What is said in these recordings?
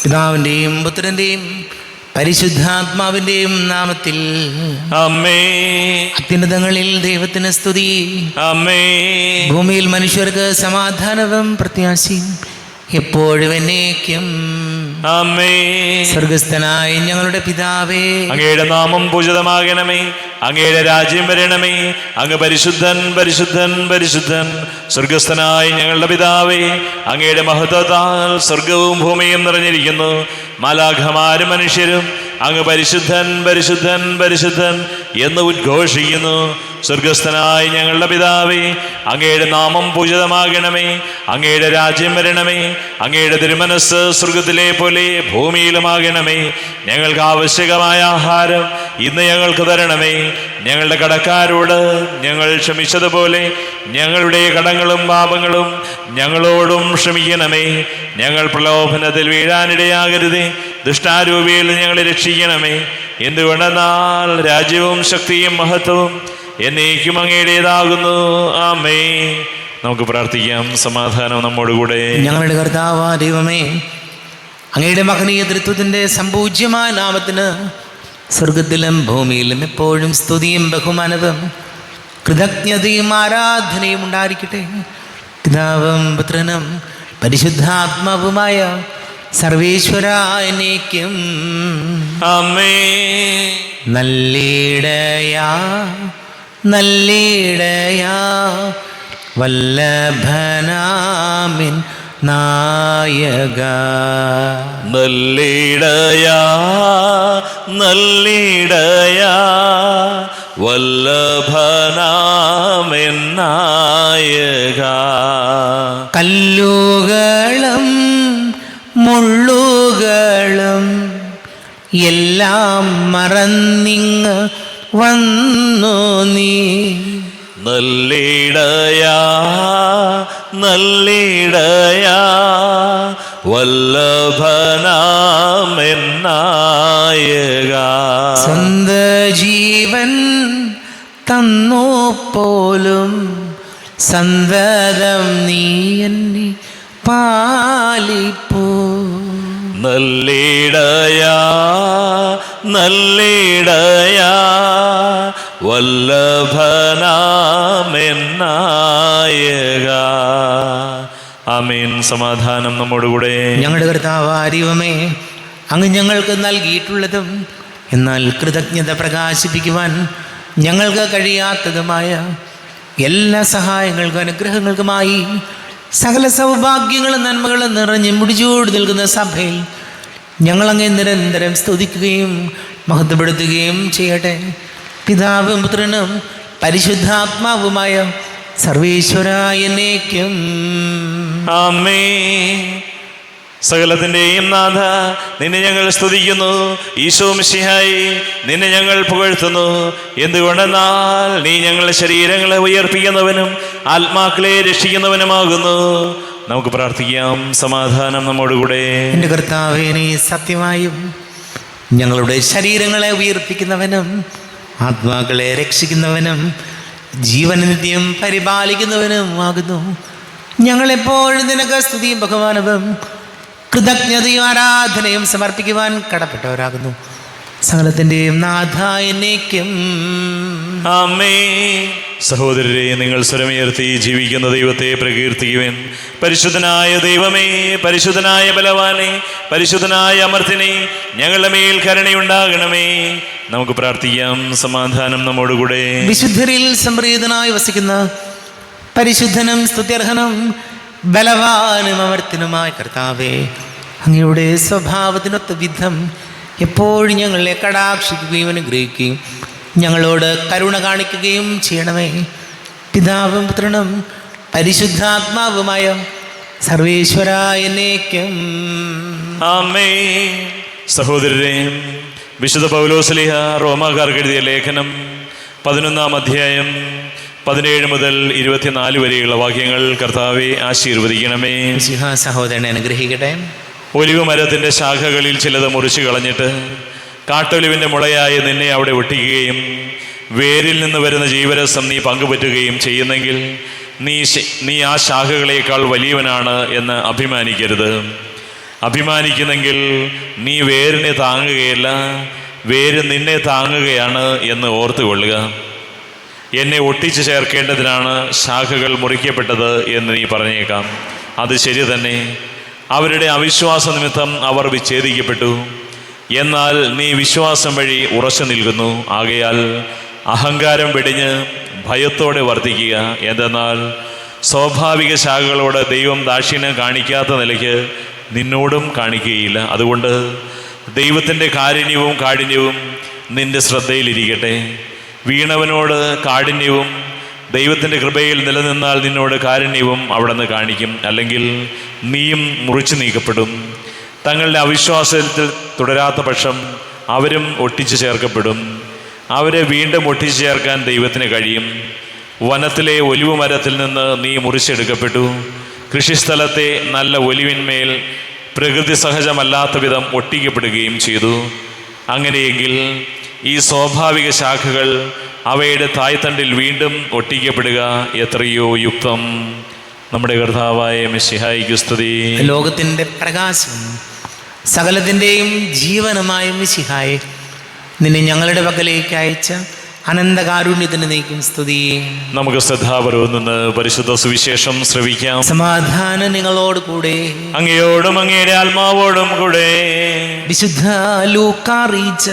പിതാവിൻ്റെയും പുത്രൻ്റെയും പരിശുദ്ധാത്മാവിൻ്റെയും നാമത്തിൽ ആമേൻ. അത്യുന്നതങ്ങളിൽ ദൈവത്തിന് സ്തുതി. ആമേൻ. ഭൂമിയിൽ മനുഷ്യർക്ക് സമാധാനവും പ്രത്യാശയും എപ്പോഴും എന്നേക്കും. ആമേൻ. സ്വർഗസ്ഥനായ ഞങ്ങളുടെ പിതാവേ, അങ്ങയുടെ നാമം പൂജിതമാകണമേ. അങ്ങയുടെ രാജ്യം വരണമേ. അങ്ങ് പരിശുദ്ധൻ പരിശുദ്ധൻ പരിശുദ്ധൻ. സ്വർഗസ്ഥനായ ഞങ്ങളുടെ പിതാവേ, അങ്ങയുടെ മഹത്വത്താൽ സ്വർഗവും ഭൂമിയും നിറഞ്ഞിരിക്കുന്നു. മാലാഖമാരും മനുഷ്യരും അങ്ങ് പരിശുദ്ധൻ പരിശുദ്ധൻ പരിശുദ്ധൻ എന്ന് ഉദ്ഘോഷിക്കുന്നു. സ്വർഗസ്ഥനായ ഞങ്ങളുടെ പിതാവേ, അങ്ങയുടെ നാമം പൂജിതമാകണമേ. അങ്ങയുടെ രാജ്യം വരണമേ. അങ്ങയുടെ തിരുമനസ് സ്വർഗത്തിലെ പോലെ ഭൂമിയിലുമാകണമേ. ഞങ്ങൾക്ക് ആവശ്യകമായ ആഹാരം ഇന്ന് ഞങ്ങൾക്ക് തരണമേ. ഞങ്ങളുടെ കടക്കാരോട് ഞങ്ങൾ ക്ഷമിച്ചതുപോലെ ഞങ്ങളുടെ കടങ്ങളും പാപങ്ങളും ഞങ്ങളോടും ക്ഷമിക്കണമേ. ഞങ്ങൾ പ്രലോഭനത്തിൽ വീഴാനിടയാകരുതേ. ദുഷ്ടാരൂപിയിൽ ഞങ്ങളെ രക്ഷിക്കണമേ. എന്തുകൊണ്ടെന്നാൽ രാജ്യവും ശക്തിയും മഹത്വവും എന്നേക്കും അങ്ങയുടേതാകുന്നു. ആമേൻ. നമുക്ക് പ്രാർത്ഥിക്കാം. സമാധാനം നമ്മോടുകൂടെ. ഞങ്ങളുടെ കർത്താവായ ദൈവമേ, അങ്ങയുടെ മഹനീയ തൃത്വത്തിൻ്റെ സംപൂജ്യമായ നാമത്തിന് സ്വർഗത്തിലും ഭൂമിയിലും എപ്പോഴും സ്തുതിയും ബഹുമാനവും കൃതജ്ഞതയും ആരാധനയും ഉണ്ടായിരിക്കട്ടെ. പിതാവും പുത്രനും പരിശുദ്ധാത്മാവുമായ സർവേശ്വരായ എന്നേക്കും. ആമേൻ. നല്ലിടയാ നല്ലിടയാ വല്ലഭനാമിൻ നായക. നല്ലിടയാ നല്ലിടയാ വല്ലഭനാമെന്നായക. കല്ലുകളും മുള്ളുകളും എല്ലാം മറന്നിങ്ങ് വന്നു നീ. നല്ലിടയാ നല്ലിടയാ വല്ലഭനാമെന്നായക. സ്വന്ത ജീവൻ തന്നു പോലും സന്തതം നീ എന്നെ പാലിപ്പോ. നല്ലിടയാ നല്ലിടയാ വല്ലഭനാമെന്നായക. ആമേൻ. സമാധാനം നമ്മോടുകൂടെ. ഞങ്ങളുടെ കർത്താവായ ദൈവമേ, അങ്ങ് ഞങ്ങൾക്ക് നൽകിയിട്ടുള്ളതും എന്നാൽ കൃതജ്ഞത പ്രകാശിപ്പിക്കുവാൻ ഞങ്ങൾക്ക് കഴിയാത്തതുമായ എല്ലാ സഹായങ്ങൾക്കും അനുഗ്രഹങ്ങൾക്കുമായി സകല സൗഭാഗ്യങ്ങളും നന്മകളും നിറഞ്ഞ് മുടിച്ചോട് നിൽക്കുന്ന സഭയിൽ ഞങ്ങളങ്ങേ നിരന്തരം സ്തുതിക്കുകയും മഹത്വപ്പെടുത്തുകയും ചെയ്യട്ടെ. പിതാവും പുത്രനും പരിശുദ്ധാത്മാവുമായ സർവേശ്വരായ എന്നേക്കും. ആമേൻ. സകലത്തിൻ്റെയും നാഥ, നിന്നെ ഞങ്ങൾ സ്തുതിക്കുന്നു. ഈശോ മിശിഹായി, നിന്നെ ഞങ്ങൾ പുകഴ്ത്തുന്നു. എന്തുകൊണ്ടെന്നാൽ നീ ഞങ്ങളുടെ ശരീരങ്ങളെ ഉയർപ്പിക്കുന്നവനും ആത്മാക്കളെ രക്ഷിക്കുന്നവനുമാകുന്നു. നമുക്ക് പ്രാർത്ഥിക്കാം. സമാധാനം നമ്മോടുകൂടെ. എൻ്റെ കർത്താവേ, നീ സത്യമായും ഞങ്ങളുടെ ശരീരങ്ങളെ ഉയർപ്പിക്കുന്നവനും ആത്മാക്കളെ രക്ഷിക്കുന്നവനും ജീവനിത്യം പരിപാലിക്കുന്നവനും ആകുന്നു. ഞങ്ങളെപ്പോഴും നിനക്ക് സ്തുതിയും ബഹുമാനവും കൃതജ്ഞതയും ആരാധനയും സമർപ്പിക്കുവാൻ കടപ്പെട്ടവരാകുന്നു. സകലത്തിൻ്റെയും നാഥ എന്നേക്കും. ആമേൻ. സഹോദരരെ, നിങ്ങൾ സ്വരമുയർത്തി ജീവിക്കുന്ന ദൈവത്തെ പ്രകീർത്തിക്കുവിൻ. പരിശുദ്ധനായ ദൈവമേ, പരിശുദ്ധനായ ബലവാനെ, പരിശുദ്ധനായ അമർത്തിനെ, ഞങ്ങളുടെ മേൽ കരുണയുണ്ടാകണമേ. നമുക്ക് പ്രാർത്ഥിക്കാം. സമാധാനം നമ്മോടുകൂടെ. വിശുദ്ധരിൽ സംപ്രീതനായി വസിക്കുന്ന പരിശുദ്ധനും സ്തുത്യർഹനും ബലവാനും അമർത്തിനുമായ കർത്താവേ, അങ്ങയുടെ സ്വഭാവത്തിനൊത്ത വിധം എപ്പോഴും ഞങ്ങളെ കടാക്ഷിക്കുകയും അനുഗ്രഹിക്കുകയും ഞങ്ങളോട് കരുണ കാണിക്കുകയും ചെയ്യണമേ. പിതാവും പുത്രനും പരിശുദ്ധാത്മാവുമായ സർവേശ്വരായ എന്നേക്കും. ആമേൻ. സഹോദരരെ, വിശുദ്ധ പൗലോസ്ലീഹ റോമാക്കാർക്ക് എഴുതിയ ലേഖനം 11-ാം അധ്യായം 17 മുതൽ 24 വരെയുള്ള വാക്യങ്ങൾ കർത്താവെ ആശീർവദിക്കണമേ. സഹോദരനെ അനുഗ്രഹിക്കട്ടെ. ഒലിവ് മരത്തിൻ്റെ ശാഖകളിൽ ചിലത് മുറിച്ചു കളഞ്ഞിട്ട് കാട്ടൊലിവിൻ്റെ മുളയായി നിന്നെ അവിടെ ഒട്ടിക്കുകയും വേരിൽ നിന്ന് വരുന്ന ജീവരസം നീ പങ്കുപറ്റുകയും ചെയ്യുന്നെങ്കിൽ നീ ആ ശാഖകളേക്കാൾ വലിയവനാണ് എന്ന് അഭിമാനിക്കരുത്. അഭിമാനിക്കുന്നെങ്കിൽ നീ വേരിനെ താങ്ങുകയല്ല, വേര് നിന്നെ താങ്ങുകയാണ് എന്ന് ഓർത്തുകൊള്ളുക. എന്നെ ഒട്ടിച്ചു ചേർക്കേണ്ടതിനാണ് ശാഖകൾ മുറിക്കപ്പെട്ടത് എന്ന് നീ പറഞ്ഞേക്കാം. അത് ശരി തന്നെ. അവരുടെ അവിശ്വാസ നിമിത്തം അവർ വിച്ഛേദിക്കപ്പെട്ടു. എന്നാൽ നീ വിശ്വാസം വഴി ഉറച്ചു നിൽക്കുന്നു. ആകയാൽ അഹങ്കാരം വെടിഞ്ഞ് ഭയത്തോടെ വർദ്ധിക്കുക. എന്തെന്നാൽ സ്വാഭാവിക ശാഖകളോട് ദൈവം ദാക്ഷിണ്യം കാണിക്കാത്ത നിലയ്ക്ക് നിന്നോടും കാണിക്കുകയില്ല. അതുകൊണ്ട് ദൈവത്തിൻ്റെ കാഠിന്യവും നിന്റെ ശ്രദ്ധയിലിരിക്കട്ടെ. വീണവനോട് കാഠിന്യവും ദൈവത്തിൻ്റെ കൃപയിൽ നിലനിന്നാൽ നിന്നോട് കാരുണ്യവും അവിടെ നിന്ന് കാണിക്കും. അല്ലെങ്കിൽ നീയും മുറിച്ചു നീക്കപ്പെടും. തങ്ങളുടെ അവിശ്വാസത്തിൽ തുടരാത്ത പക്ഷം അവരും ഒട്ടിച്ചു ചേർക്കപ്പെടും. അവരെ വീണ്ടും ഒട്ടിച്ചു ചേർക്കാൻ ദൈവത്തിന് കഴിയും. വനത്തിലെ ഒലിവ് മരത്തിൽ നിന്ന് നീ മുറിച്ചെടുക്കപ്പെട്ടു. കൃഷിസ്ഥലത്തെ നല്ല ഒലിവിന്മേൽ പ്രകൃതി സഹജമല്ലാത്ത വിധം ഒട്ടിക്കപ്പെടുകയും ചെയ്തു. അങ്ങനെയെങ്കിൽ ഈ സ്വാഭാവിക ശാഖകൾ അവയുടെ തായ്തണ്ടിൽ വീണ്ടും ഒട്ടിക്കപ്പെടുക എത്രയോ യുക്തം. നമ്മുടെ കർത്താവായ മിശിഹായിക്ക് സ്തുതി. ലോകത്തിൻ്റെ പ്രകാശം സകലത്തിൻ്റെയും ജീവനുമായ മിശിഹായെ, നിന്നെ ഞങ്ങളുടെ പക്കലേക്ക് അയച്ച അനന്തകാരുണ്യത്തിന് നീക്കും സ്തുതി. നമുക്ക് ശ്രദ്ധാപൂർവം നിന്ന് പരിശുദ്ധ സുവിശേഷം ശ്രവിക്കാം. സമാധാനം നിങ്ങളോട് കൂടെ, അങ്ങയോടും അങ്ങയുടെ ആത്മാവോടും കൂടെ. വിശുദ്ധ ലൂക്കാ അറിയിച്ച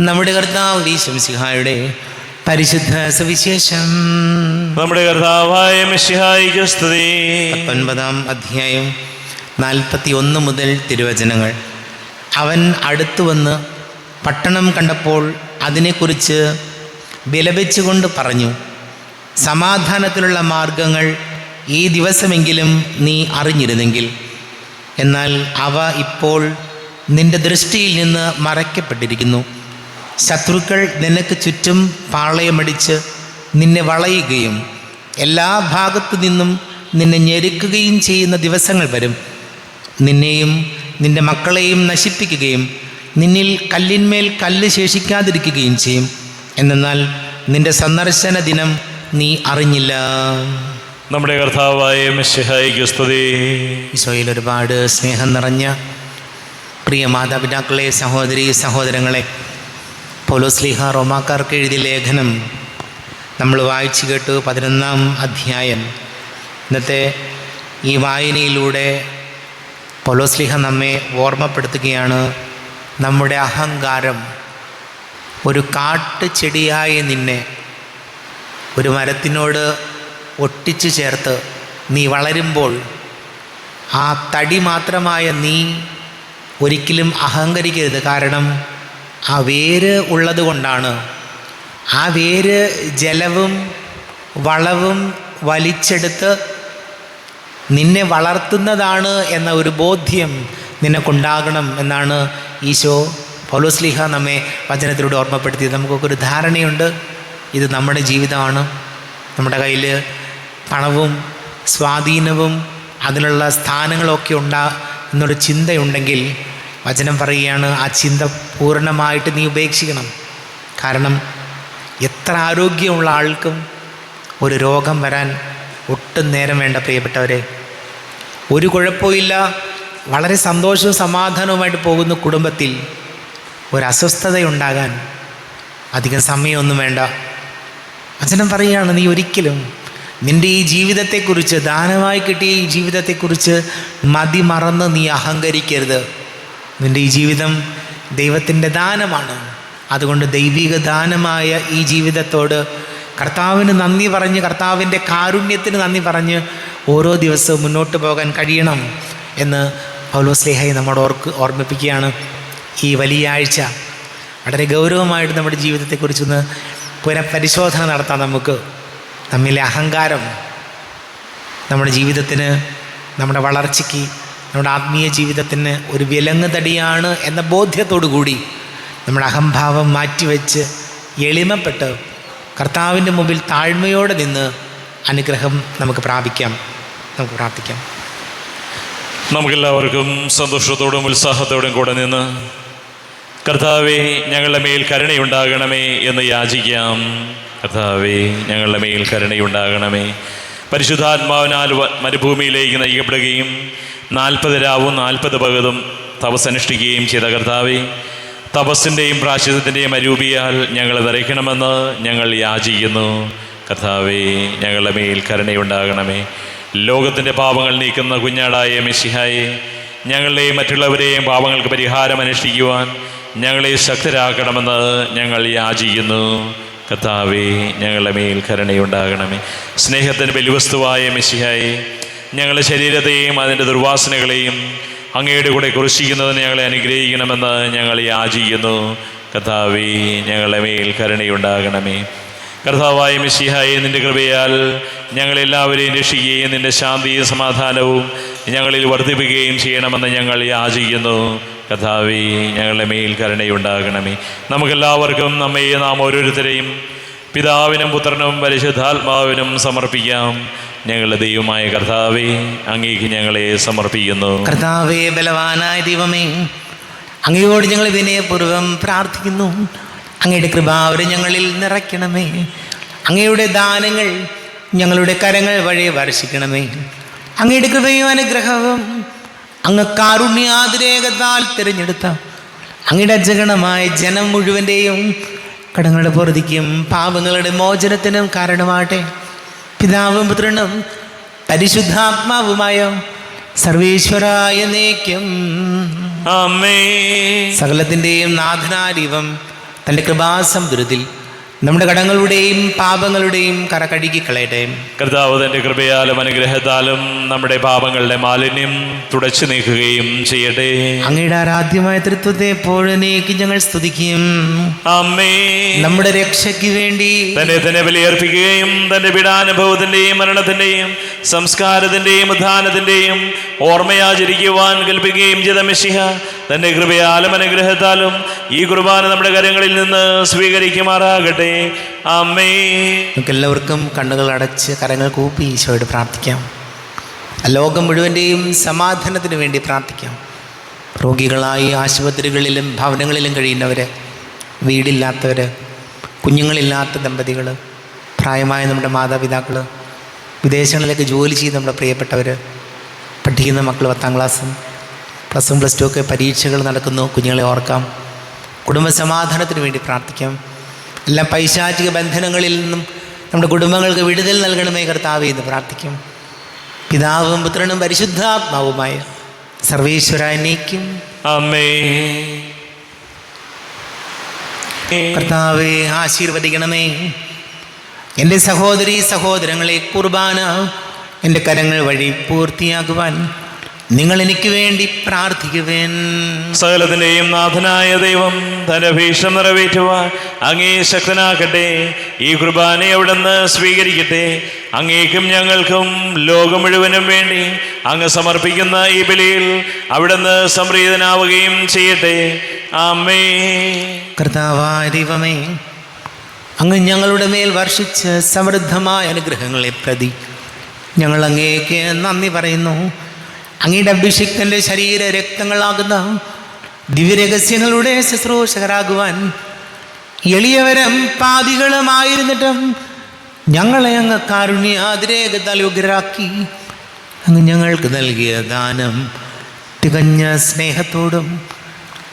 നമ്മുടെ കർത്താവ് ഈശോ മിശിഹായുടെ പരിശുദ്ധ സുവിശേഷം. നമ്മുടെ കർത്താവായ മിശിഹായിക്ക് സ്തുതി. 19-ാം അധ്യായം 41 മുതൽ തിരുവചനങ്ങൾ. അവൻ അടുത്തു വന്ന് പട്ടണം കണ്ടപ്പോൾ അതിനെക്കുറിച്ച് വിലപിച്ചുകൊണ്ട് പറഞ്ഞു, സമാധാനത്തിലുള്ള മാർഗങ്ങൾ ഈ ദിവസമെങ്കിലും നീ അറിഞ്ഞിരുന്നെങ്കിൽ. എന്നാൽ അവ ഇപ്പോൾ നിന്റെ ദൃഷ്ടിയിൽ നിന്ന് മറയ്ക്കപ്പെട്ടിരിക്കുന്നു. ശത്രുക്കൾ നിനക്ക് ചുറ്റും പാളയമടിച്ച് നിന്നെ വളയുകയും എല്ലാ ഭാഗത്തു നിന്നും നിന്നെ ഞെരുക്കുകയും ചെയ്യുന്ന ദിവസങ്ങൾ വരും. നിന്നെയും നിന്റെ മക്കളെയും നശിപ്പിക്കുകയും നിന്നിൽ കല്ലിന്മേൽ കല്ല് ശേഷിക്കാതിരിക്കുകയും ചെയ്യും. എന്നാൽ നിന്റെ സന്ദർശന ദിനം നീ അറിഞ്ഞില്ല. നമ്മുടെ കർത്താവായ മിശിഹായിക്ക് സ്തുതി. ഈശോയിൽ ഒരുപാട് സ്നേഹം നിറഞ്ഞ പ്രിയ മാതാപിതാക്കളെ, സഹോദരീ സഹോദരങ്ങളെ, പൗലോസ്ലീഹ റോമാക്കാർക്ക് എഴുതിയ ലേഖനം നമ്മൾ വായിച്ചു കേട്ടു. 11-ാം അധ്യായം. ഇന്നത്തെ ഈ വായനയിലൂടെ പൗലോസ്ലീഹ നമ്മെ ഓർമ്മപ്പെടുത്തുകയാണ്, നമ്മുടെ അഹങ്കാരം ഒരു കാട്ടുചെടിയായ നിന്നെ ഒരു മരത്തിനോട് ഒട്ടിച്ചു ചേർത്ത് നീ വളരുമ്പോൾ ആ തടി മാത്രമായ നീ ഒരിക്കലും അഹങ്കരിക്കരുത്. കാരണം ആ വേര് ഉള്ളത് കൊണ്ടാണ്. ആ വേര് ജലവും വളവും വലിച്ചെടുത്ത് നിന്നെ വളർത്തുന്നതാണ് എന്ന ഒരു ബോധ്യം നിനക്കുണ്ടാകണം എന്നാണ് ഈശോ പൗലോസ്ലീഹ നമ്മെ വചനത്തിലൂടെ ഓർമ്മപ്പെടുത്തിയത്. നമുക്കൊക്കെ ഒരു ധാരണയുണ്ട്, ഇത് നമ്മുടെ ജീവിതമാണ്. നമ്മുടെ കയ്യിൽ പണവും സ്വാധീനവും അതിനുള്ള സ്ഥാനങ്ങളൊക്കെ എന്നൊരു ചിന്തയുണ്ടെങ്കിൽ വചനം പറയുകയാണ്, ആ ചിന്ത പൂർണ്ണമായിട്ട് നീ ഉപേക്ഷിക്കണം. കാരണം എത്ര ആരോഗ്യമുള്ള ആൾക്കും ഒരു രോഗം വരാൻ ഒട്ടും നേരം വേണ്ട പ്രിയപ്പെട്ടവരെ. ഒരു കുഴപ്പമില്ല, വളരെ സന്തോഷവും സമാധാനവുമായിട്ട് പോകുന്ന കുടുംബത്തിൽ ഒരു അസ്വസ്ഥതയുണ്ടാകാൻ അധികം സമയമൊന്നും വേണ്ട. വചനം പറയുകയാണ്, നീ ഒരിക്കലും നിൻ്റെ ഈ ജീവിതത്തെക്കുറിച്ച്, ദാനമായി കിട്ടിയ ഈ ജീവിതത്തെക്കുറിച്ച് മതിമറന്ന് നീ അഹങ്കരിക്കരുത്. നിൻ്റെ ഈ ജീവിതം ദൈവത്തിൻ്റെ ദാനമാണ്. അതുകൊണ്ട് ദൈവിക ദാനമായ ഈ ജീവിതത്തോട് കർത്താവിന് നന്ദി പറഞ്ഞ്, കർത്താവിൻ്റെ കാരുണ്യത്തിന് നന്ദി പറഞ്ഞ് ഓരോ ദിവസവും മുന്നോട്ട് പോകാൻ കഴിയണം എന്ന് പൗലോസ്ലീഹയെ നമ്മോട് ഓർമ്മിപ്പിക്കുകയാണ്. ഈ വലിയ ആഴ്ച വളരെ ഗൗരവമായിട്ട് നമ്മുടെ ജീവിതത്തെക്കുറിച്ചൊന്ന് പുനഃപരിശോധന നടത്താം. നമുക്ക് നമ്മിലെ അഹങ്കാരം നമ്മുടെ ജീവിതത്തിന്, നമ്മുടെ വളർച്ചയ്ക്ക്, നമ്മുടെ ആത്മീയ ജീവിതത്തിന് ഒരു വിലങ്ങ് തടിയാണ് എന്ന ബോധ്യത്തോടു കൂടി നമ്മുടെ അഹംഭാവം മാറ്റിവെച്ച് എളിമപ്പെട്ട് കർത്താവിൻ്റെ മുമ്പിൽ താഴ്മയോടെ നിന്ന് അനുഗ്രഹം നമുക്ക് പ്രാപിക്കാം. നമുക്ക് പ്രാർത്ഥിക്കാം. നമുക്കെല്ലാവർക്കും സന്തോഷത്തോടും ഉത്സാഹത്തോടും കൂടെ നിന്ന് കർത്താവേ ഞങ്ങളുടെ മേൽ കരുണയുണ്ടാകണമേ എന്ന് യാചിക്കാം. കർത്താവേ ഞങ്ങളുടെ മേൽ കരുണയുണ്ടാകണമേ. പരിശുദ്ധാത്മാവിനാൽ മരുഭൂമിയിലേക്ക് നയിക്കപ്പെടുകയും 40 രാവും 40 പകലും തപസ്സനുഷ്ഠിക്കുകയും ചെയ്ത കർത്താവേ, തപസ്സിൻ്റെയും പ്രാശ്ചിത്യത്തിൻ്റെയും അരൂപിയാൽ ഞങ്ങളെ നിറയ്ക്കണമെന്ന് ഞങ്ങൾ യാചിക്കുന്നു. കർത്താവേ, ഞങ്ങളുടെ മേൽ കരുണയുണ്ടാകണമേ. ലോകത്തിൻ്റെ പാപങ്ങൾ നീക്കുന്ന കുഞ്ഞാടായ മെശിഹായെ, ഞങ്ങളുടെയും മറ്റുള്ളവരെയും പാപങ്ങൾക്ക് പരിഹാരം അനുഷ്ഠിക്കുവാൻ ഞങ്ങളെ ശക്തരാക്കണമെന്ന് ഞങ്ങൾ യാചിക്കുന്നു. കർത്താവേ, ഞങ്ങളുടെ മേൽ കരുണയുണ്ടാകണമേ. സ്നേഹത്തിന് ബലിവസ്തുവായ മെശിഹായെ, ഞങ്ങളുടെ ശരീരത്തെയും അതിൻ്റെ ദുർവാസനകളെയും അങ്ങയുടെ കൂടെ കുരിശിക്കുന്നതിന് ഞങ്ങളെ അനുഗ്രഹിക്കണമെന്ന് ഞങ്ങൾ യാചിക്കുന്നു. കർത്താവേ, ഞങ്ങളുടെ മേൽ കരുണയുണ്ടാകണമേ. കർത്താവായ മെശിഹായെ, നിൻ്റെ കൃപയാൽ ഞങ്ങളെല്ലാവരെയും രക്ഷിക്കുകയും നിൻ്റെ ശാന്തിയും സമാധാനവും ഞങ്ങളിൽ വർദ്ധിപ്പിക്കുകയും ചെയ്യണമെന്ന് ഞങ്ങൾ യാചിക്കുന്നു. കർത്താവേ, ഞങ്ങളുടെ മേൽ കരുണയുണ്ടാകണമേ. നമുക്കെല്ലാവർക്കും നാം ഓരോരുത്തരെയും പിതാവിനും പുത്രനും പരിശുദ്ധാത്മാവിനും സമർപ്പിക്കാം. ഞങ്ങളുടെ ദൈവമായ കർത്താവേ, അങ്ങേക്ക് ഞങ്ങളെ സമർപ്പിക്കുന്നു. കർത്താവേ, ബലവാനായ ദൈവമേ, അങ്ങയോട് ഞങ്ങൾ വിനയപൂർവ്വം പ്രാർത്ഥിക്കുന്നു. അങ്ങയുടെ കൃപാവരെ ഞങ്ങളിൽ നിറയ്ക്കണമേ. അങ്ങയുടെ ദാനങ്ങൾ ഞങ്ങളുടെ കരങ്ങൾ വഴി വർഷിക്കണമേ. അങ്ങയുടെ കൃപയും അനുഗ്രഹവും അങ്ങ് കാരുണ്യാതിരേകത്താൽ തിരഞ്ഞെടുത്ത അങ്ങയുടെ അജഗണമായ ജനം മുഴുവൻ്റെയും കടങ്ങളുടെ പൊറുതിക്കും പാപങ്ങളുടെ മോചനത്തിനും കാരണമാട്ടെ. പിതാവും പുത്രനും പരിശുദ്ധാത്മാവുമായ സർവേശ്വരായ എന്നേക്കും ആമേൻ. സകലത്തിൻ്റെയും നാഥനായ ദൈവം തൻ്റെ കൃപാസമുദ്രത്തിൽ നമ്മുടെ കടങ്ങളുടെയും പാപങ്ങളുടെയും കറ കഴുകിക്കളയട്ടെ. കർത്താവ് തൻ്റെ കൃപയാലും അനുഗ്രഹത്താലും നമ്മുടെ പാപങ്ങളുടെ മാലിന്യം തുടച്ചു നീക്കുകയും ചെയ്യട്ടെ. അങ്ങയുടെ ആരാധ്യമായ തൃത്വത്തെ എപ്പോഴും ഞങ്ങൾ സ്തുതിക്കും. ആമേൻ. നമ്മുടെ രക്ഷയ്ക്ക് വേണ്ടി തന്നെ ബലിയർപ്പിക്കുകയും തൻ്റെ പീഡാനുഭവത്തിൻ്റെയും മരണത്തിൻ്റെയും സംസ്കാരത്തിൻ്റെയും ഉത്ഥാനത്തിൻ്റെയും ഓർമ്മയാചരിക്കുവാൻ കൽപ്പിക്കുകയും ചെയ്ത മെശിഹ തൻ്റെ കൃപയാലും അനുഗ്രഹത്താലും ഈ കുർബാന നമ്മുടെ കരങ്ങളിൽ നിന്ന് സ്വീകരിക്കുമാറാകട്ടെ. ആമേൻ. നമുക്കെല്ലാവർക്കും കണ്ണുകൾ അടച്ച് കരങ്ങൾ കൂപ്പി ഈശോയോട് പ്രാർത്ഥിക്കാം. ലോകം മുഴുവൻ്റെയും സമാധാനത്തിന് വേണ്ടി പ്രാർത്ഥിക്കാം. രോഗികളായി ആശുപത്രികളിലും ഭവനങ്ങളിലും കഴിയുന്നവർ, വീടില്ലാത്തവർ, കുഞ്ഞുങ്ങളില്ലാത്ത ദമ്പതികൾ, പ്രായമായ നമ്മുടെ മാതാപിതാക്കൾ, വിദേശങ്ങളിലേക്ക് ജോലി ചെയ്ത് നമ്മുടെ പ്രിയപ്പെട്ടവർ, പഠിക്കുന്ന മക്കൾ 10ാം ക്ലാസ്സും +1 +2 ഒക്കെ പരീക്ഷകൾ നടക്കുന്നു. കുഞ്ഞുങ്ങളെ ഓർക്കാം. കുടുംബസമാധാനത്തിന് വേണ്ടി പ്രാർത്ഥിക്കാം. എല്ലാ പൈശാചിക ബന്ധനങ്ങളിൽ നിന്നും നമ്മുടെ കുടുംബങ്ങൾക്ക് വിടുതൽ നൽകണമേ കർത്താവേ എന്ന് പ്രാർത്ഥിക്കും. പിതാവും പുത്രനും പരിശുദ്ധാത്മാവുമായ സർവേശ്വരായ എന്നേക്കും ആമേൻ. കർത്താവേ, ആശീർവദിക്കണമേ. എൻ്റെ സഹോദരീ സഹോദരങ്ങളെ, കുർബാന എൻ്റെ കരങ്ങൾ വഴി പൂർത്തിയാക്കുവാൻ നിങ്ങൾ എനിക്ക് വേണ്ടി പ്രാർത്ഥിക്കുവേൻ. സകലത്തിൻ്റെയും നാഥനായ ദൈവം തൻ്റെ അഭീഷ്ടം നിറവേറ്റുവാൻ അങ്ങേ ശക്തനാക്കട്ടെ. ഈ കുർബാനയെ അവിടുന്ന് സ്വീകരിക്കട്ടെ. അങ്ങേക്കും ഞങ്ങൾക്കും ലോകം മുഴുവനും വേണ്ടി അങ്ങ് സമർപ്പിക്കുന്ന ഈ ബലിയിൽ അവിടുന്ന് സംപ്രീതനാവുകയും ചെയ്യട്ടെ. ആമേൻ. കർത്താവായ ദൈവമേ, അങ്ങ് ഞങ്ങളുടെ മേൽ വർഷിച്ച സമൃദ്ധമായ അനുഗ്രഹങ്ങളെ പ്രതി ഞങ്ങൾ അങ്ങേക്ക് നന്ദി പറയുന്നു. അങ്ങയുടെ അഭിഷിക്തൻ്റെ ശരീര രക്തങ്ങളാകുന്ന ദിവ്യരഹസ്യങ്ങളുടെ ശുശ്രൂഷകരാകുവാൻ എളിയവരും പാപികളുമായിരുന്നിട്ടും ഞങ്ങളെ അങ്ങ് കാരുണ്യാതിരേകത്താൽ യോഗ്യരാക്കി. അങ്ങ് ഞങ്ങൾക്ക് നൽകിയ ദാനം തികഞ്ഞ സ്നേഹത്തോടും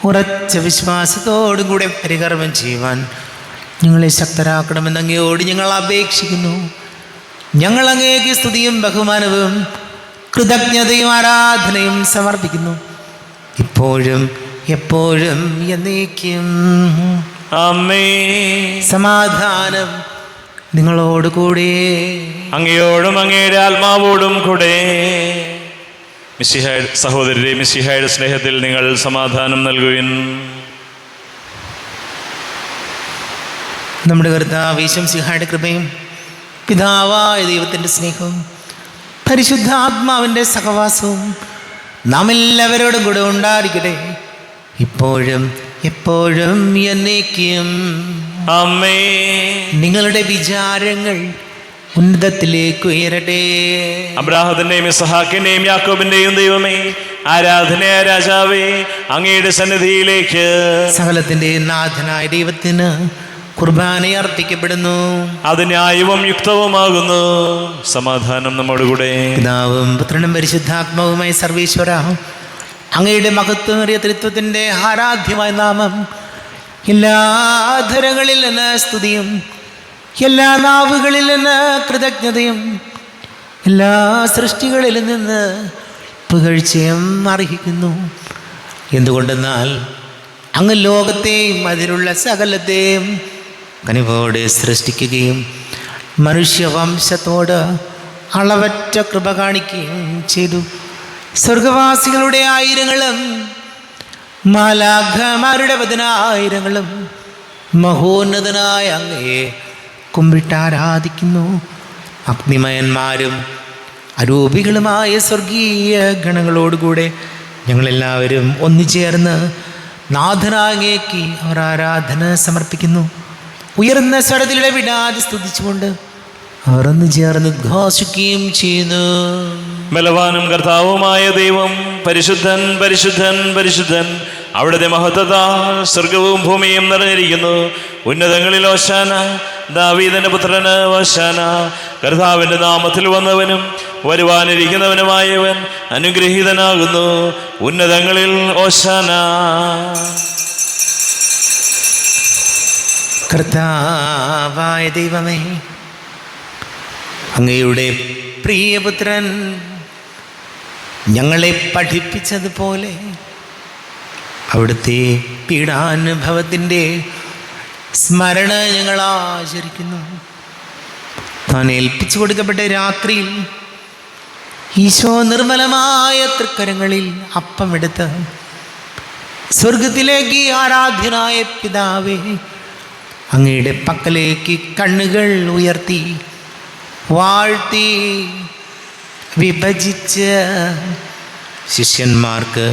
ഉറച്ച വിശ്വാസത്തോടും കൂടെ പരികർമ്മം ചെയ്യുവാൻ ഞങ്ങളെ ശക്തരാക്കണമെന്ന് അങ്ങയോട് ഞങ്ങൾ അപേക്ഷിക്കുന്നു. ഞങ്ങൾ അങ്ങേക്ക് സ്തുതിയും ബഹുമാനവും കൃതജ്ഞതയും ആരാധനയും സമർപ്പിക്കുന്നു, ഇപ്പോഴും എപ്പോഴും എന്നേക്കും. ആമേൻ. സമാധാനം നിങ്ങളോട് കൂടെ, അങ്ങയോടും അങ്ങയുടെ ആത്മാവോടും കൂടെ. സഹോദരരെ, മിശിഹായുടെ സ്നേഹത്തിൽ നിങ്ങൾ സമാധാനം നൽകുവിൻ. നമ്മുടെ കർത്താവ് യേശു മിശിഹായുടെ കൃപയും പിതാവായ ദൈവത്തിൻ്റെ സ്നേഹവും പരിശുദ്ധാത്മാവിൻ്റെ സഹവാസവും നാം എല്ലാവരോടും കൂടെ ഉണ്ടായിരിക്കട്ടെ, ഇപ്പോഴും എപ്പോഴും എന്നേക്കും. ആമേൻ. നിങ്ങളുടെ വിചാരങ്ങൾ ഉന്നതത്തിലേക്ക് ഉയരട്ടെ. അബ്രാഹത്തിന്റെയും ഇസ്ഹാക്കിന്റെയും യാക്കോബിന്റെയും ദൈവമേ, ആരാധനയായ രാജാവേ, അങ്ങയുടെ സന്നിധിയിലേക്ക് സകലത്തിൻ്റെ നാഥനായ ദൈവത്തിന് കുർബാന അർപ്പിക്കപ്പെടുന്നു. അത് ന്യായവും യുക്തവുമാകുന്നു. സമാധാനം നമ്മോടുകൂടെ. പിതാവും പുത്രനും പരിശുദ്ധാത്മാവുമായി സർവീശ്വര, അങ്ങയുടെ മഹത്വമേറിയ ത്രിത്വത്തിൻ്റെ ആരാധ്യമായ നാമം എല്ലാ ധരങ്ങളിൽ നിന്ന് സ്തുതിയും എല്ലാ നാവുകളിൽ നിന്ന് കൃതജ്ഞതയും എല്ലാ സൃഷ്ടികളിൽ നിന്ന് പുകഴ്ചയും അർഹിക്കുന്നു. എന്തുകൊണ്ടെന്നാൽ അങ്ങ് ലോകത്തെയും അതിലുള്ള സകലത്തെയും കനിവോടെ സൃഷ്ടിക്കുകയും മനുഷ്യവംശത്തോട് അളവറ്റ കൃപ കാണിക്കുകയും ചെയ്തു. സ്വർഗവാസികളുടെ ആയിരങ്ങളും മാലാഖമാരുടെ 10,000ങ്ങളും മഹോന്നതനായ അങ്ങയെ കുമ്പിട്ടാരാധിക്കുന്നു. അഗ്നിമയന്മാരും അരൂപികളുമായ സ്വർഗീയ ഗണങ്ങളോടുകൂടെ ഞങ്ങളെല്ലാവരും ഒന്നുചേർന്ന് നാഥനാങ്ങേക്ക് അവർ ആരാധന സമർപ്പിക്കുന്നു. ഉയർന്ന സ്വരത്തിലൂടെ വിടാതെ സ്തുതിച്ചുകൊണ്ട് അവർ ഒന്ന് ചേർന്ന് ഉദ്ഘോഷിക്കുകയും ചെയ്യുന്നു. ബലവാനും കർത്താവുമായ ദൈവം പരിശുദ്ധൻ പരിശുദ്ധൻ പരിശുദ്ധൻ. അവിടുത്തെ മഹത്വത്താൽ സ്വർഗവും ഭൂമിയും നിറഞ്ഞിരിക്കുന്നു. ഉന്നതങ്ങളിൽ ഓശാന, ദാവീദിന്റെ പുത്രന് ഓശാന. കർത്താവിൻ്റെ നാമത്തിൽ വന്നവനും വരുവാനിരിക്കുന്നവനുമായവൻ അനുഗ്രഹീതനാകുന്നു. ഉന്നതങ്ങളിൽ ഓശാന. കർത്താവായ ദൈവമേ, അങ്ങയുടെ പ്രിയപുത്രൻ ഞങ്ങളെ പഠിപ്പിച്ചതുപോലെ അവിടുത്തെ പീഡാനുഭവത്തിൻ്റെ സ്മരണ ഞങ്ങൾ ആചരിക്കുന്നു. താൻ ഏൽപ്പിച്ചു കൊടുക്കപ്പെട്ട രാത്രിയിൽ ഈശോ നിർമ്മലമായ തൃക്കരങ്ങളിൽ അപ്പമെടുത്ത് സ്വർഗത്തിലേക്ക് ആരാധ്യനായ പിതാവേ, അങ്ങയുടെ പക്കലേക്ക് കണ്ണുകൾ ഉയർത്തി വാഴ്ത്തി വിഭജിച്ച് ശിഷ്യന്മാർക്ക്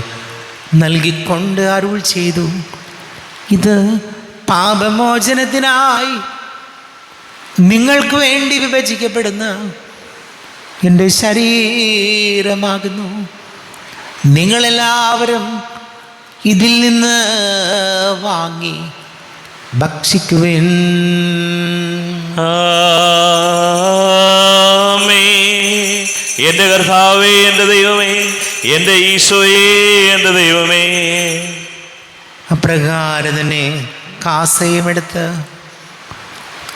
നൽകിക്കൊണ്ട് അരുൾ ചെയ്തു, ഇത് പാപമോചനത്തിനായി നിങ്ങൾക്ക് വേണ്ടി വിഭജിക്കപ്പെടുന്ന എൻ്റെ ശരീരമാകുന്നു. നിങ്ങളെല്ലാവരും ഇതിൽ നിന്ന് വാങ്ങി ഭക്ഷിക്കുവിൻ. എൻ്റെ കർത്താവേ, എൻ്റെ ദൈവമേ, എൻ്റെ ഈശോയേ, എൻ്റെ ദൈവമേ. അപ്രകാരം തന്നെ കാസയുമെടുത്ത്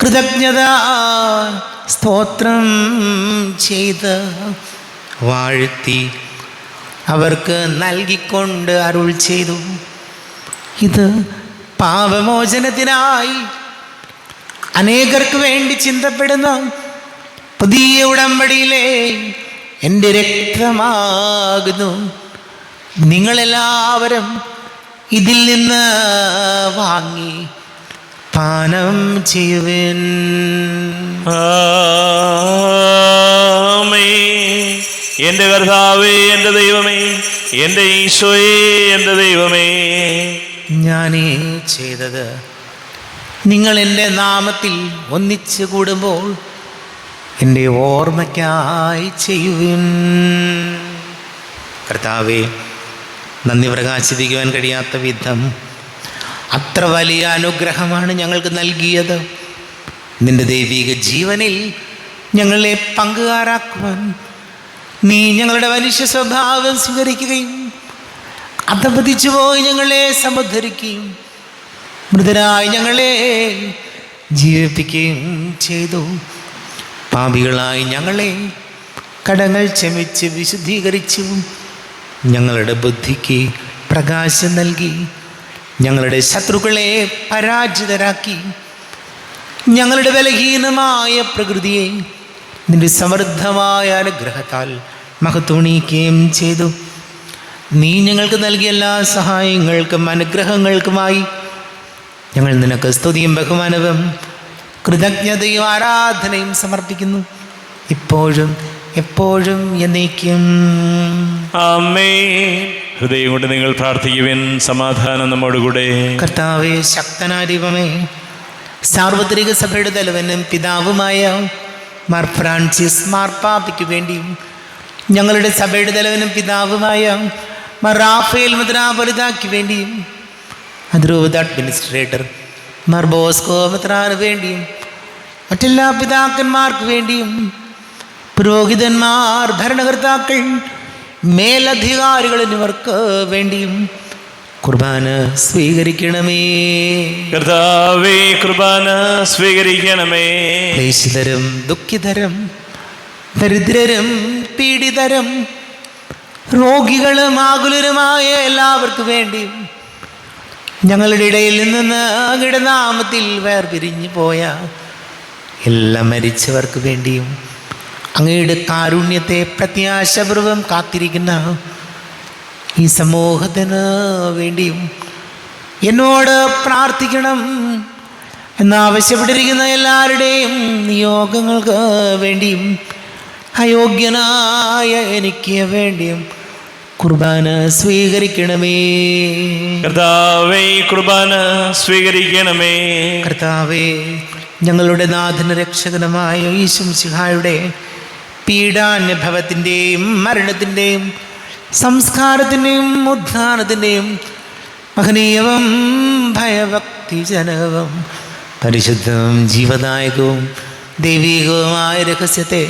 കൃതജ്ഞത സ്തോത്രം ചെയ്ത് വാഴ്ത്തി അവർക്ക് നൽകിക്കൊണ്ട് അരുൾ ചെയ്തു, ഇത് പാപമോചനത്തിനായി അനേകർക്ക് വേണ്ടി ചിന്തപ്പെടുന്ന പുതിയ ഉടമ്പടിയിലെ എൻ്റെ രക്തമാകുന്നു. നിങ്ങളെല്ലാവരും ഇതിൽ നിന്ന് വാങ്ങി പാനം ചെയ്യുവിൻ. എൻ്റെ കർത്താവേ, എൻ്റെ ദൈവമേ, എൻ്റെ ഈശോയേ, എൻ്റെ ദൈവമേ. ഞാനീ ചെയ്തത് നിങ്ങൾ എൻ്റെ നാമത്തിൽ ഒന്നിച്ചു കൂടുമ്പോൾ എൻ്റെ ഓർമ്മയ്ക്കായി ചെയ്യുവിൻ. കർത്താവേ, നന്ദി പ്രകാശിപ്പിക്കുവാൻ കഴിയാത്ത വിധം അത്ര വലിയ അനുഗ്രഹമാണ് ഞങ്ങൾക്ക് നൽകിയത്. നിൻ്റെ ദൈവിക ജീവനിൽ ഞങ്ങളെ പങ്കുകാരാക്കുവാൻ നീ ഞങ്ങളുടെ മനുഷ്യ സ്വഭാവം സ്വീകരിക്കുകയും അധപതിച്ചു പോയി ഞങ്ങളെ സമുദ്ധരിക്കുകയും മൃതരായി ഞങ്ങളെ ജീവിപ്പിക്കുകയും ചെയ്തു. പാപികളായി ഞങ്ങളെ കടങ്ങൾ ക്ഷമിച്ച് വിശുദ്ധീകരിച്ചു. ഞങ്ങളുടെ ബുദ്ധിക്ക് പ്രകാശം നൽകി ഞങ്ങളുടെ ശത്രുക്കളെ പരാജിതരാക്കി ഞങ്ങളുടെ ബലഹീനമായ പ്രകൃതിയെ നിന്റെ സമൃദ്ധമായ അനുഗ്രഹത്താൽ മഹത്വണിക്കുകയും ചെയ്തു. നീ ഞങ്ങൾക്ക് നൽകിയ എല്ലാ സഹായങ്ങൾക്കും അനുഗ്രഹങ്ങൾക്കുമായി ഞങ്ങൾ നിനക്ക് സ്തുതിയും ബഹുമാനവും കൃതജ്ഞതയും ആരാധനയും സമർപ്പിക്കുന്നു, ഇപ്പോഴും എപ്പോഴും എന്നേക്കും. ആമേൻ. ഹൃദയം കൊണ്ട് നിങ്ങൾ പ്രാർത്ഥിക്കുവിൻ. സമാധാനം നമ്മോടുകൂടെ. കർത്താവേ, ശക്തനായ ദൈവമേ, സാർവത്രിക സഭയുടെ തലവനും പിതാവുമായ മാർ ഫ്രാൻസിസ് മാർപ്പാപ്പയ്ക്ക് വേണ്ടിയും ഞങ്ങളുടെ സഭയുടെ തലവനും പിതാവുമായ മാർ റാഫേൽ മെത്രാപ്പൊലീത്തായ്ക്ക് വേണ്ടിയും അതിരൂപത അഡ്മിനിസ്ട്രേറ്റർ മാർ ബോസ്കോ മെത്രാന് വേണ്ടിയും മറ്റെല്ലാ പിതാക്കന്മാർക്ക് വേണ്ടിയും പുരോഹിതന്മാർ, ഭരണകർത്താക്കൾ, മേലധികാരികൾ എന്നിവർക്ക് വേണ്ടിയും കുർബാന സ്വീകരിക്കണമേ. കർത്താവേ, കുർബാന സ്വീകരിക്കണമേ. ക്ലേശിതരും ദുഃഖിതരും ദരിദ്രരും പീഡിതരും രോഗികളും ആകുലരുമായ എല്ലാവർക്കും വേണ്ടിയും ഞങ്ങളുടെ ഇടയിൽ നിന്ന് അങ്ങയുടെ നാമത്തിൽ വേർപിരിഞ്ഞു പോയ എല്ലാ മരിച്ചവർക്ക് വേണ്ടിയും അങ്ങയുടെ കാരുണ്യത്തെ പ്രത്യാശപൂർവം കാത്തിരിക്കുന്ന ഈ സമൂഹത്തിന് വേണ്ടിയും എന്നോട് പ്രാർത്ഥിക്കണം എന്നാവശ്യപ്പെട്ടിരിക്കുന്ന എല്ലാവരുടെയും നിയോഗങ്ങൾക്ക് വേണ്ടിയും അയോഗ്യനായ എനിക്ക് വേണ്ടിയും കുർബാന സ്വീകരിക്കണമേ. കർത്താവേ, കുർബാന സ്വീകരിക്കണമേ. കർത്താവേ, ഞങ്ങളുടെ നാഥന രക്ഷകനുമായ ഈശോ മിശിഹായുടെ പീഡാനുഭവത്തിൻ്റെയും മരണത്തിൻ്റെയും സംസ്കാരത്തിൻ്റെയും ഉദ്ധാനത്തിൻ്റെയും മഹനീയവും ഭയഭക്തിജനകവും പരിശുദ്ധവും ജീവദായകവും ദൈവികവുമായ രഹസ്യത്തെ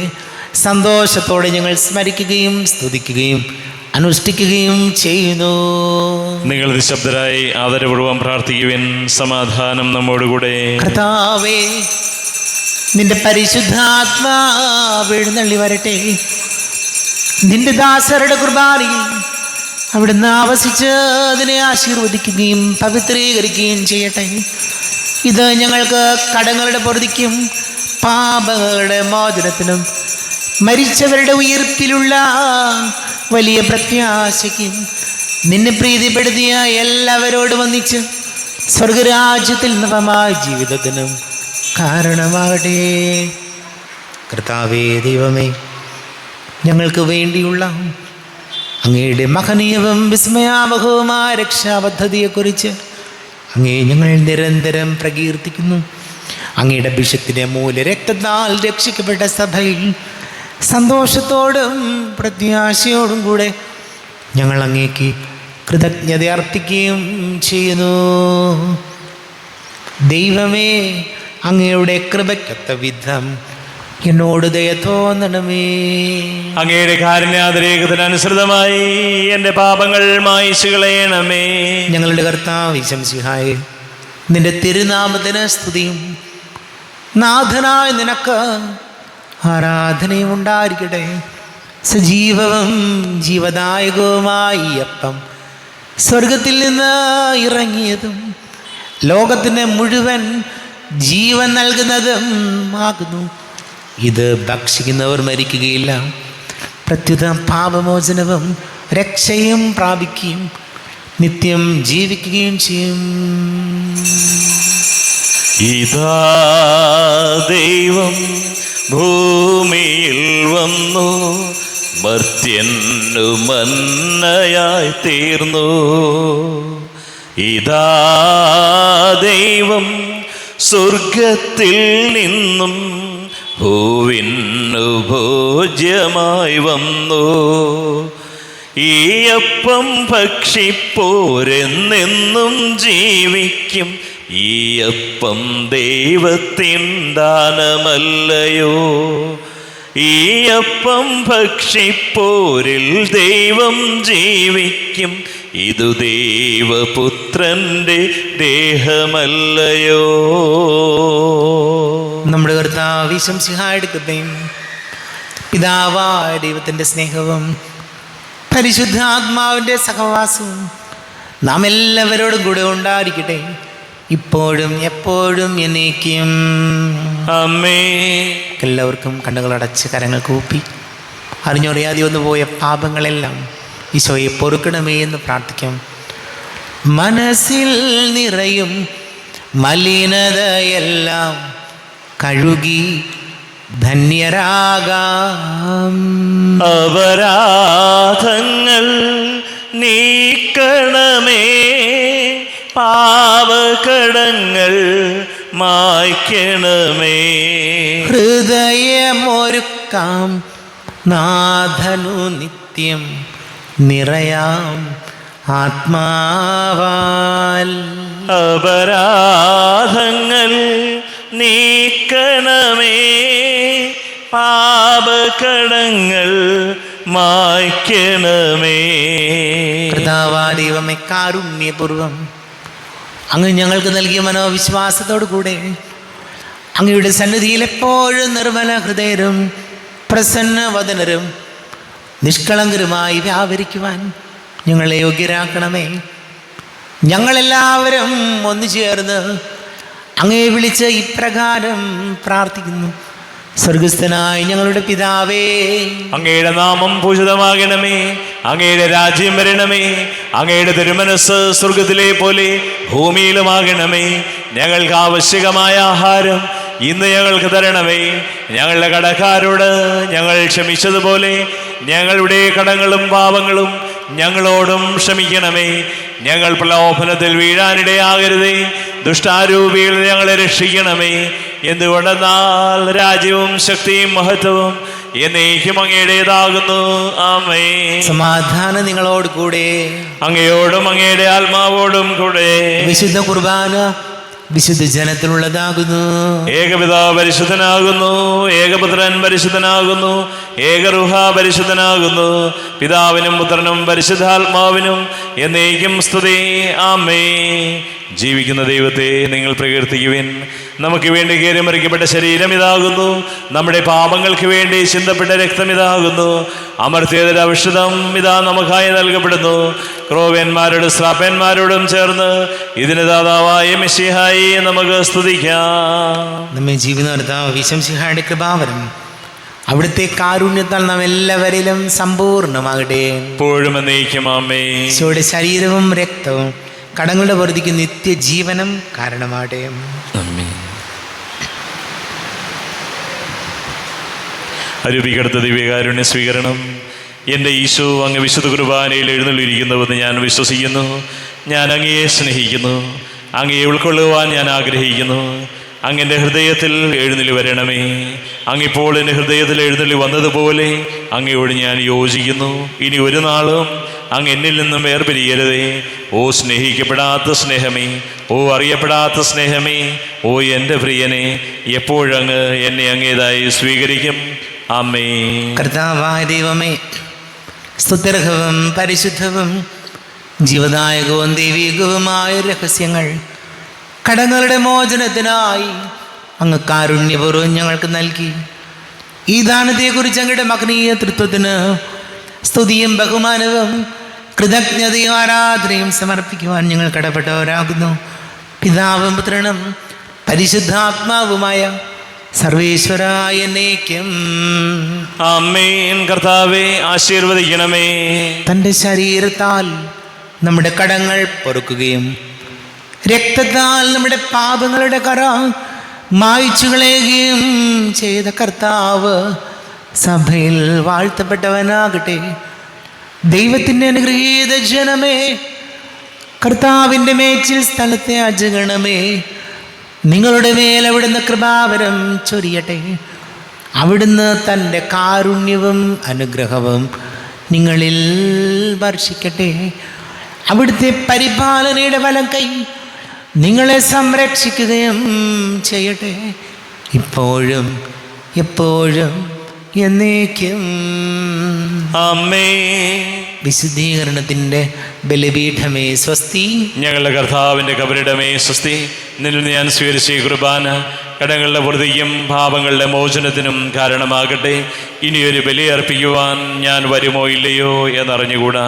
സന്തോഷത്തോടെ ഞങ്ങൾ സ്മരിക്കുകയും സ്തുതിക്കുകയും അനുഷ്ഠിക്കുകയും ചെയ്യുന്നു. നിങ്ങൾ നിശബ്ദരായി ആദരപൂർവ്വം പ്രാർത്ഥിക്കുവിൻ. സമാധാനം നമ്മോടുകൂടെ. കർത്താവേ, നിന്റെ പരിശുദ്ധാത്മാവ് എഴുന്നള്ളി വരട്ടെ. നിന്റെ ദാസരുടെ കുർബാനയിൽ അവിടുന്ന് ആവസിച്ച് അതിനെ ആശീർവദിക്കുകയും പവിത്രീകരിക്കുകയും ചെയ്യട്ടെ. ഇത് ഞങ്ങൾക്ക് കടങ്ങളുടെ പൊറുതിക്കും പാപങ്ങളുടെ മോചനത്തിനും മരിച്ചവരുടെ ഉയിർപ്പിലുള്ള വലിയ പ്രത്യാശയ്ക്കും നിന്നെ പ്രീതിപ്പെടുത്തിയ എല്ലാവരോടും ഒന്നിച്ച് സ്വർഗരാജ്യത്തിൽ നവമായ ജീവിതത്തിനും കാരണമാകട്ടെ. കർത്താവേ, ദൈവമേ, ഞങ്ങൾക്ക് വേണ്ടിയുള്ള അങ്ങയുടെ മഹനീയവും വിസ്മയാവഹവുമായ രക്ഷാപദ്ധതിയെക്കുറിച്ച് അങ്ങേ ഞങ്ങൾ നിരന്തരം പ്രകീർത്തിക്കുന്നു. അങ്ങയുടെ അഭിഷേകത്തിന്റെ മൂലരക്തത്താൽ രക്ഷിക്കപ്പെട്ട സഭയിൽ സന്തോഷത്തോടും പ്രത്യാശയോടും കൂടെ ഞങ്ങൾ അങ്ങേക്ക് കൃതജ്ഞത അർപ്പിക്കുകയും ചെയ്യുന്നു. ദൈവമേ, അങ്ങയുടെ കൃപയ്ക്കൊത്ത വിധം എന്നോട് ദയ തോന്നണമേ. അങ്ങയുടെ കാരുണ്യാതിരേകത്തിനനുസൃതമായി എൻ്റെ പാപങ്ങൾ മായിച്ചു കളയണമേ. ഞങ്ങളുടെ കർത്താവ് ഈശോ മിശിഹായേ, നിന്റെ തിരുനാമത്തിന് സ്തുതിയും നാഥനായ നിനക്ക് ആരാധനയും ഉണ്ടായിരിക്കട്ടെ. സജീവവും ജീവദായകവുമായി അപ്പം സ്വർഗത്തിൽ നിന്ന് ഇറങ്ങിയതും ലോകത്തിന് മുഴുവൻ ജീവൻ നൽകുന്നതും ആകുന്നു. ഇത് ഭക്ഷിക്കുന്നവർ മരിക്കുകയില്ല, പ്രത്യുത പാപമോചനവും രക്ഷയും പ്രാപിക്കുകയും നിത്യം ജീവിക്കുകയും ചെയ്യും. ഇതാ ദൈവം ഭൂമിയിൽ വന്നു, മർത്യനു മന്നയായി തീർന്നു. ഇതാ ദൈവം സ്വർഗത്തിൽ നിന്നും ഭൂവിന്നു ഭോജ്യമായി വന്നു. ഈ അപ്പം ഭക്ഷിപ്പോരെന്നെന്നും ജീവിക്കും. ഈ അപ്പം ദൈവത്തിൻ ദാനമല്ലയോ? ഈ അപ്പം ഭക്ഷിപ്പോരിൽ ദൈവം ജീവിക്കും. ഇതു ദൈവപുത്രന്റെ ദേഹമല്ലയോ? നമ്മുടെ കർത്താവ് ഈശോ മിശിഹായുടെ കൃപയും പിതാവായ ദൈവത്തിൻ്റെ സ്നേഹവും പരിശുദ്ധാത്മാവിൻ്റെ സഹവാസവും നാം എല്ലാവരോടും കൂടെ ഉണ്ടായിരിക്കട്ടെ, ഇപ്പോഴും എപ്പോഴും എന്നേക്കും. ആമേൻ. എല്ലാവർക്കും കണ്ണുകളടച്ച് കരങ്ങൾ കൂപ്പി അറിഞ്ഞറിയാതെ വന്നു പോയ പാപങ്ങളെല്ലാം ഈശോയെ പൊറുക്കണമേ എന്ന് പ്രാർത്ഥിക്കാം. മനസ്സിൽ നിറയും മലിനതയെല്ലാം കഴുകി ധന്യരാകാം. അപരാധങ്ങൾ നീക്കണമേ, പാവകടങ്ങൾ മായ്ക്കണമേ. ഹൃദയമൊരുക്കാം നാഥനു നിത്യം നിറയാം ആത്മാവാൽ അപരാധങ്ങൾ നീക്കണമേ, പാപകടങ്ങൾ മായ്ക്കണമേ. കർത്താവായ ദൈവമേ, കാരുണ്യപൂർവം അങ്ങ് ഞങ്ങൾക്ക് നൽകിയ മനോവിശ്വാസത്തോടു കൂടെ അങ്ങയുടെ സന്നിധിയിൽ എപ്പോഴും നിർമ്മല ഹൃദയരും പ്രസന്നവദനരും നിഷ്കളങ്കരുമായി വ്യാപരിക്കുവാൻ ഞങ്ങളെ യോഗ്യരാക്കണമേ. ഞങ്ങളെല്ലാവരും ഒന്നു ചേർന്ന് അങ്ങയെ വിളിച്ച് ഇപ്രകാരം പ്രാർത്ഥിക്കുന്നു. സ്വർഗസ്ഥനായ ഞങ്ങളുടെ പിതാവേ, അങ്ങയുടെ നാമം പൂജിതമാകണമേ, അങ്ങയുടെ രാജ്യം വരണമേ, അങ്ങയുടെ തിരുമനസ് സ്വർഗത്തിലെ പോലെ ഭൂമിയിലുമാകണമേ. ഞങ്ങൾക്ക് ആവശ്യകമായ ആഹാരം ഇന്ന് ഞങ്ങൾക്ക് തരണമേ. ഞങ്ങളുടെ കടക്കാരോട് ഞങ്ങൾ ക്ഷമിച്ചതുപോലെ ഞങ്ങളുടെ കടങ്ങളും പാപങ്ങളും ഞങ്ങളോടും ക്ഷമിക്കണമേ. ഞങ്ങൾ പ്രലോഭനത്തിൽ വീഴാനിടയാകരുതേ, ദുഷ്ടാരൂപിയിൽ ഞങ്ങളെ രക്ഷിക്കണമേ. എന്തുകൊണ്ടെന്നാൽ രാജ്യവും ശക്തിയും മഹത്വവും എന്നേക്കും അങ്ങയുടേതാകുന്നു. ആമേൻ. സമാധാനം നിങ്ങളോട് കൂടെ, അങ്ങയോടും അങ്ങയുടെ ആത്മാവോടും കൂടെ. വിശുദ്ധ കുർബാന വിശുദ്ധ ജനത്തിലുള്ളതാകുന്നു. ഏകപിതാവ് പരിശുദ്ധനാകുന്നു, ഏകപുത്രൻ പരിശുദ്ധനാകുന്നു, ഏകറുഹ പരിശുദ്ധനാകുന്നു. പിതാവിനും പുത്രനും പരിശുദ്ധാത്മാവിനും എന്നേക്കും സ്തുതി. ആമേൻ. ജീവിക്കുന്ന ദൈവത്തെ നിങ്ങൾ പ്രകീർത്തിക്കുവിൻ. നമുക്ക് വേണ്ടി കീറിമറിക്കപ്പെട്ട ശരീരം ഇതാകുന്നു, നമ്മുടെ പാപങ്ങൾക്ക് വേണ്ടി ചിന്തപ്പെട്ട രക്തം ഇതാകുന്നു. അമർത്യതയുടെ ഔഷധം ഇതാ നമുക്കായി നൽകപ്പെടുന്നു. ക്രോവ്യന്മാരോടും ശ്രാപ്പന്മാരോടും ചേർന്ന് ഇതിന് ദാതാവായ മിശിഹായി നമുക്ക് സ്തുതിക്കാം. നമ്മെ ജീവിക്കുന്ന കർത്താവ് വിശംസിഹായുടെ കൃപാവരം അവിടുത്തെ കാരുണ്യത്താൽ നാം എല്ലാവരിലും സമ്പൂർണ്ണമാകട്ടെ. എപ്പോഴും എന്നേക്കും ആമേൻ. ഈശോയുടെ ശരീരവും രക്തവും കടങ്ങളുടെ വർദ്ധിക്ക് നിത്യജീവനം കാരണമാകട്ടെ. അരൂപിക്കടുത്ത ദിവ്യകാരുണ്യ സ്വീകരണം. എൻ്റെ ഈശോ അങ്ങ് വിശുദ്ധ കുർബാനയിൽ എഴുന്നള്ളിയിരിക്കുന്നുവെന്ന് ഞാൻ വിശ്വസിക്കുന്നു. ഞാൻ അങ്ങയെ സ്നേഹിക്കുന്നു, അങ്ങയെ ഉൾക്കൊള്ളുവാൻ ഞാൻ ആഗ്രഹിക്കുന്നു. അങ്ങെൻ്റെ ഹൃദയത്തിൽ എഴുന്നള്ളി വരണമേ. അങ്ങിപ്പോൾ എൻ്റെ ഹൃദയത്തിൽ എഴുന്നള്ളി വന്നതുപോലെ അങ്ങയോട് ഞാൻ യോജിക്കുന്നു. ഇനി ഒരു നാളും അങ്ങ് എന്നിൽ നിന്നും വേർപിരിയരുതേ. ഓ സ്നേഹിക്കപ്പെടാത്ത സ്നേഹമേ, ഓ അറിയപ്പെടാത്ത സ്നേഹമേ, ഓ എൻ്റെ പ്രിയനെ, എപ്പോഴങ്ങ് എന്നെ അങ്ങേതായി സ്വീകരിക്കും. ആമേൻ. കർത്താവായ ദൈവമേ, സ്തുത്യർഹവും പരിശുദ്ധവും ജീവദായകവും ദൈവികവുമായ രഹസ്യങ്ങൾ കടങ്ങളുടെ മോചനത്തിനായി അങ്ങ് കാരുണ്യപൂർവ്വം ഞങ്ങൾക്ക് നൽകി. ഈ ദാനത്തെക്കുറിച്ച് അങ്ങയുടെ മഹനീയ തൃത്വത്തിന് സ്തുതിയും ബഹുമാനവും കൃതജ്ഞതയും ആരാധനയും സമർപ്പിക്കുവാൻ ഞങ്ങൾ കടപ്പെട്ടവരാകുന്നു. പിതാവും പുത്രനും പരിശുദ്ധാത്മാവുമായ സർവേശ്വരായ എന്നേക്കും ആമേൻ. കർത്താവേ, ആശീർവദിക്കണമേ. തൻ്റെ ശരീരത്താൽ നമ്മുടെ കടങ്ങൾ പൊറുക്കുകയും രക്തത്താൽ നമ്മുടെ പാപങ്ങളുടെ കറ മായ്ച്ചു കളയുകയും ചെയ്ത കർത്താവ് സഭയിൽ വാഴ്ത്തപ്പെട്ടവനാകട്ടെ. ദൈവത്തിൻ്റെ അനുഗ്രഹീത ജനമേ, കർത്താവിൻ്റെ മേച്ചിൽ സ്ഥലത്തെ അജഗണമേ, നിങ്ങളുടെ മേൽ അവിടുന്ന് കൃപാവരം ചൊരിയട്ടെ. അവിടുന്ന് തൻ്റെ കാരുണ്യവും അനുഗ്രഹവും നിങ്ങളിൽ വർഷിക്കട്ടെ. അവിടുത്തെ പരിപാലനയുടെ വലം കൈ നിങ്ങളെ സംരക്ഷിക്കുകയും ചെയ്യട്ടെ, ഇപ്പോഴും എപ്പോഴും എന്നേക്കും. ആമേൻ. വിശുദ്ധീകരണത്തിൻ്റെ ബലിപീഠമേ സ്വസ്തി. ഞങ്ങളുടെ കർത്താവിൻ്റെ കബറിടമേ സ്വസ്തി. നിന്നിൽ ഞാൻ സ്വീകരിച്ച ഈ കുർബാന കടങ്ങളുടെ വൃതിക്കും പാപങ്ങളുടെ മോചനത്തിനും കാരണമാകട്ടെ. ഇനിയൊരു ബലി അർപ്പിക്കുവാൻ ഞാൻ വരുമോ ഇല്ലയോ എന്നറിഞ്ഞുകൂടാ.